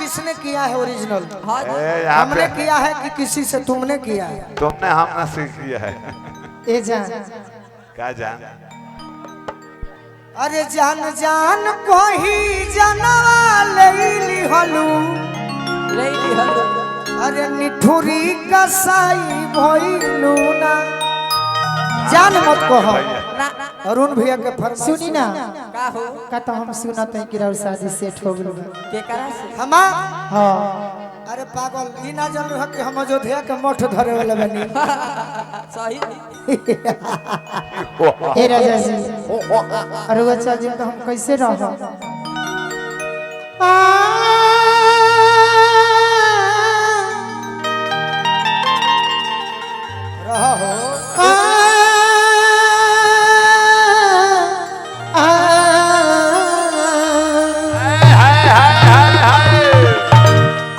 किसने किया है ओरिजिनल? हमने किया है कि किसी से तुमने किया है? तुमने हमने सीख किया है। ए जान क्या जान? अरे जान जान कोही जनवा लेली हलू अरे निठुरी कसाई भइलू ना। जान मत कहो। अरुण भैया के फरमाइश सुनी ना का तो हम सुनत है कि राउर शादी सेट हो गेल के करा से हम हां। अरे पागल ई ना जानू है कि हम अयोध्या के मठ धरे वाला बनी। सही ए राजा जी अरे बच्चा जी तो हम कैसे रह हो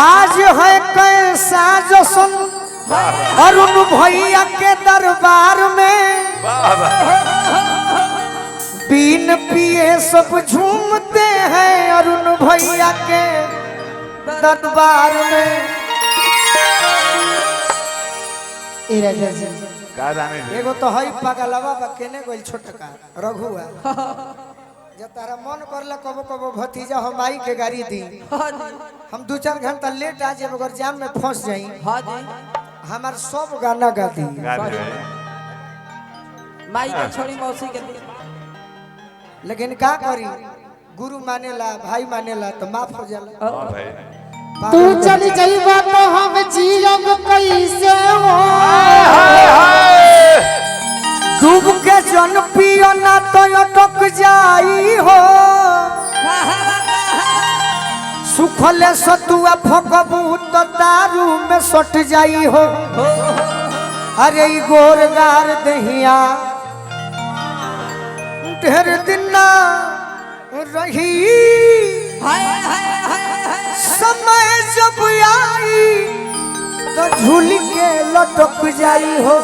आज है कैसा जश्न अरुण भैया के दरबार में बीन पिए सब झूमते हैं अरुण भैया के दरबार में। एगो तो हई पगलवा बा केने गोल छोटका रघुआ जब तारा मन करला कबो कबो भतीजा हम आई के गाड़ी दी हम 2-4 घंटा लेट आ जाए अगर जाम में फंस जाई हमार सब गाना गा दी माई के छोड़ी मौसी के दी। लेकिन का करी गुरु मानेला भाई मानेला तो माफ हो जाला। हां भाई तू चली जाइबा तो हम जियब कैसे हो डूब के जन पियो ना तो अटक जाई हो सुखले सतुआ फकबू तो दारू में सट जाई हो। अरे ई गोरगार दहिया ढेर दिन ना रही समय जब आई तो झूल के लटक जाई हो।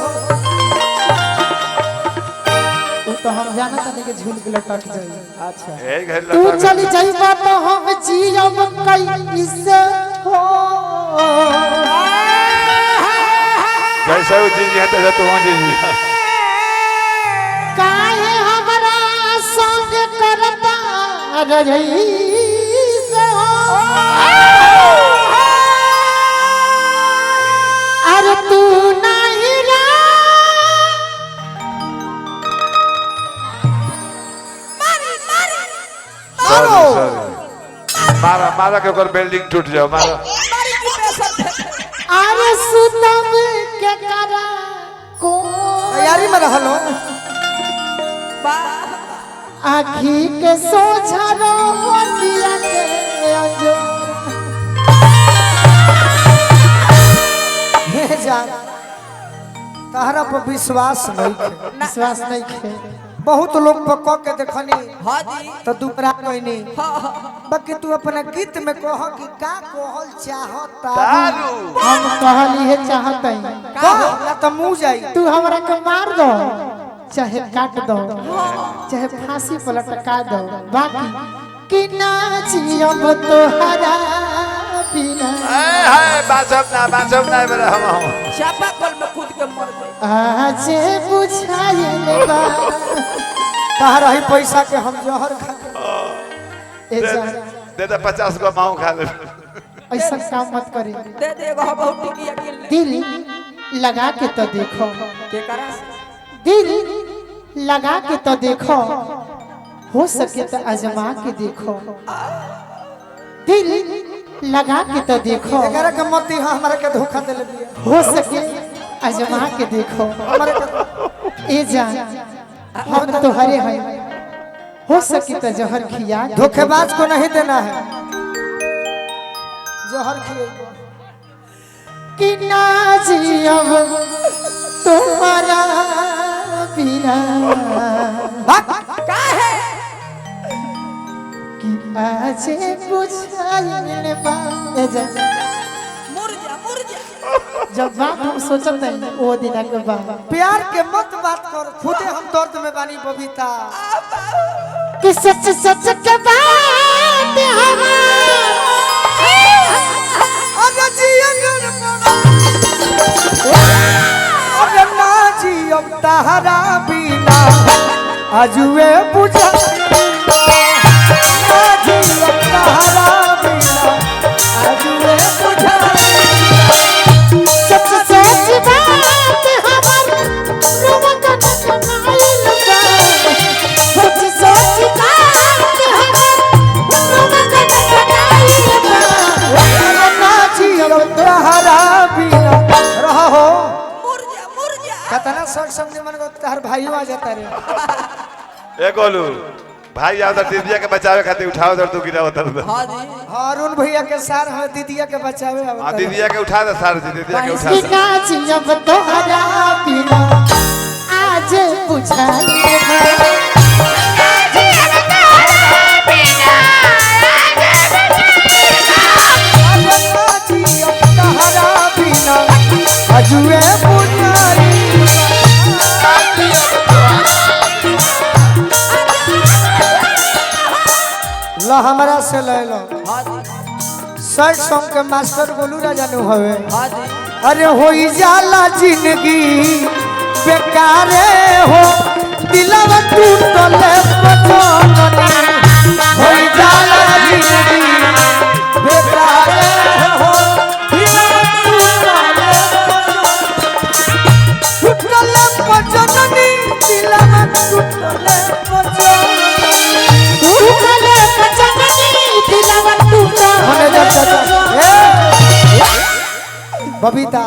तो हम जानत नहीं कि झूल के लटक जाई। अच्छा तू चली जाइबा तो हम जियब कैसे हो जैसा वो जी है तैसा तू जी काहे हमरा संग करता रही से हो अरे तू नहीं रा मारो मारा मारा के ऊपर बिल्डिंग टूट जाओ मारो अरे सुतम के करा को तैयारी में रहलो आँखी के सोझा रहो दिया के अंजो हे जा तहरा पर विश्वास नहीं खे बहुत लोग पक्का के देखनी हां जी तो दुबरा कोइनी बाकी तू अपना गीत में कह कि का कहल चाहता हम कहली है चाहता ही ना तो मुंह जाई तू हमरा के मार दो चाहे काट दो चाहे फांसी पर लटका दो बाकी कि ना जियब तोहरा बिना हाय बासब ना मेरा हम चापा कल में कूद के मर गए आज बुझाइले बा तहरा ही पैसा के हम जहर खा दे 50 को माऊ खा ले ऐसा काम मत करे दे एगो बहुत टिकिया के दिल लगा के तो देखो के करा दिल लगा के तो देखो हो सके तो आजमा के देखो दिल लगा के तो देखो एकरा के मत हमरा के धोखा दे ले हो सके आजमा के देखो हमरा ए जान हम तो हरे हैं हो सके तो जहर खिया धोखेबाज को नहीं देना है जहर खिएगा कि ना जियब तुम्हारा बिना काहे कि आज बुझाइले बा मुर्जा जब बात हम सोचत है वो दिन के बाद प्यार के मत बात कर खुदे हम दर्द में बानी बबीता कि सच के बात हवा तहरा बिना अजुए बुझा तहरा बिना अजुए बुझा सच सच बात हमर रोवा का बनाइल बा सच सच बात हमर रोवा का बनाइल बा ना जियो तहरा बिना रहो कतना सर समझ मन को तहर भाईओ आ जाता रे ए गोलू भाई आओ तो दीदिया के बचावे खातिर उठाओ दर तू गिरा उतर दे। हां अरुण भैया के सार हम दीदिया के बचावे हां दीदिया के उठा दे सार दीदिया के उठा दे बिना जियब तोहरा बिना आज बुझाइल बा अजुए बुझाई लो हमरा से ले लो सर सॉन्ग के मास्टर गोलू राजा नु हवे अरे होई जाला जिंदगी बेकारे हो दिलवा टूटले पछोनी होई जाला जिंदगी बेकारे हो दिलवा टूटले पछोनी दिलवा टूटले बबीता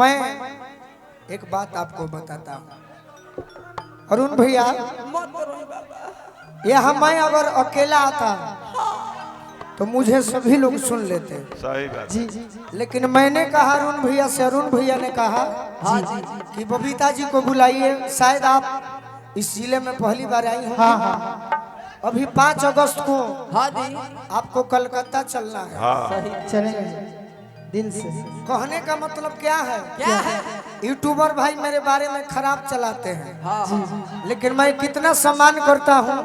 मैं एक बात आपको बताता हूँ अरुण भैया यहाँ मैं अगर अकेला आता तो मुझे सभी लोग सुन लेते सही बात जी लेकिन मैंने कहा अरुण भैया से अरुण भैया ने कहा कि बबीता जी को बुलाइए शायद आप इस जिले में पहली बार आई हो हाँ हाँ अभी 5 अगस्त को आपको कलकत्ता चलना है हां चलेंगे दिल से कहने का मतलब क्या है यूट्यूबर भाई मेरे बारे में खराब चलाते हैं लेकिन मैं कितना सम्मान करता हूँ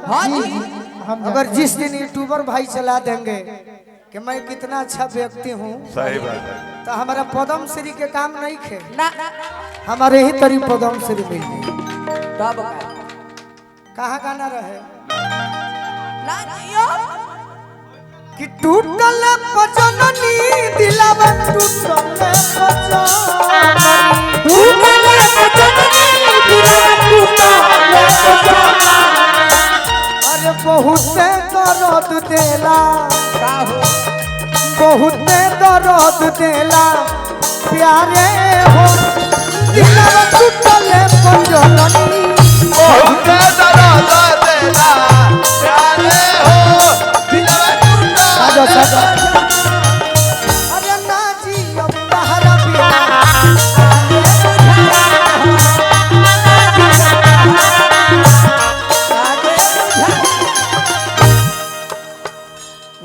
अगर जिस दिन यूट्यूबर भाई चला देंगे कि मैं कितना अच्छा व्यक्ति हूँ सही बात है तो हमारा पद्म श्री के काम नहीं खे हमारे ही तरी पद्म श्री मिल गई कहाँ गाना रहे कि टूटल पजननी दिलवा टूटल अरे बहुत दर्द देला बहुत दर्द देला प्यारे हो दिलवा टूटल पजननी बहुत दर्द देला प्यारे हो दिलवा टूटा अरे ना जी अब तहरा बिना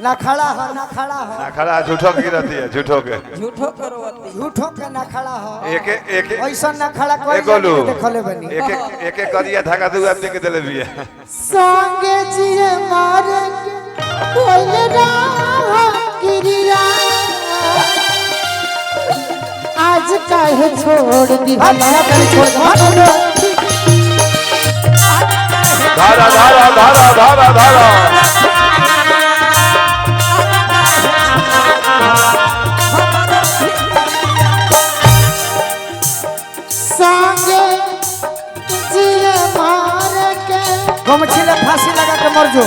ना खड़ा हो ना खड़ा हो ना खड़ा झूठो की रहती है झूठो के झूठो के ना खड़ा हो एक एक ऐसा ना खड़ा कोई एक गोलू देखले बनी एक करिया धागा दू आदमी के देले बिया संगे जिए मारे कोई राह किरिया आज काहे छोड़ दी हमरा कहीं छोड़ धारा धारा धारा धारा धारा संगे जिए मारे के गमछी ले फांसी लगा के मर जो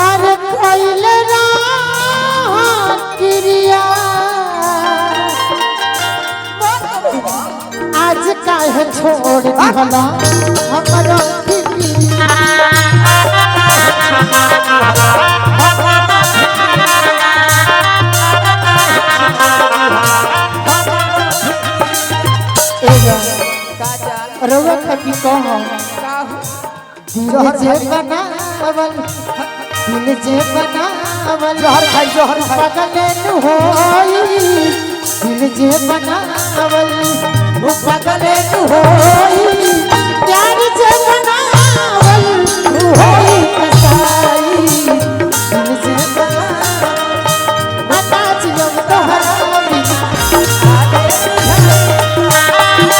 अरे कोई राह किरिया आज काहे छोड़ दी भला हमरा रउआ कभी कहो दिल जे बनावल दिल जे बनावल जहर खाई जहर खाई पगले नु होई दिल जे बनावल वो पगले नु होई प्यार जे बनावल होई कसाई दिल जे बनावल बता जियो तोहरा बिना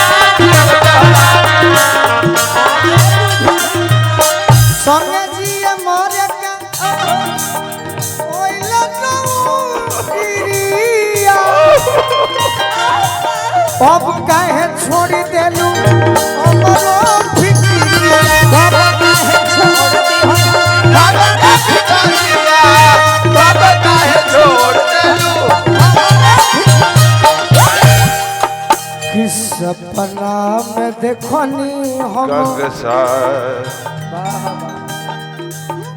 अब काहे छोड़ देलू हमरो फिक्रिया अब काहे छोड़ दिहलू किस सपना में देखनी हम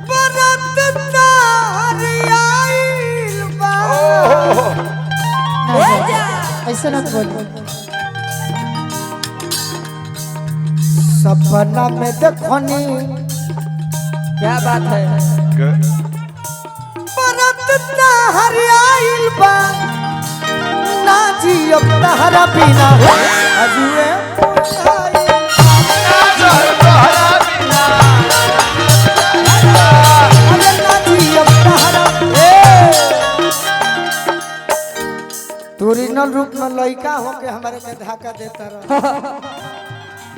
बरत तारी आइल बा ऐसे न बोल सपना में देखनी क्या बात है बरत तारी आइल बा ना जी अब तहरा बिना अजुए तू ओरिजिनल रूप में लड़का होके हमारे के धक्का देता रह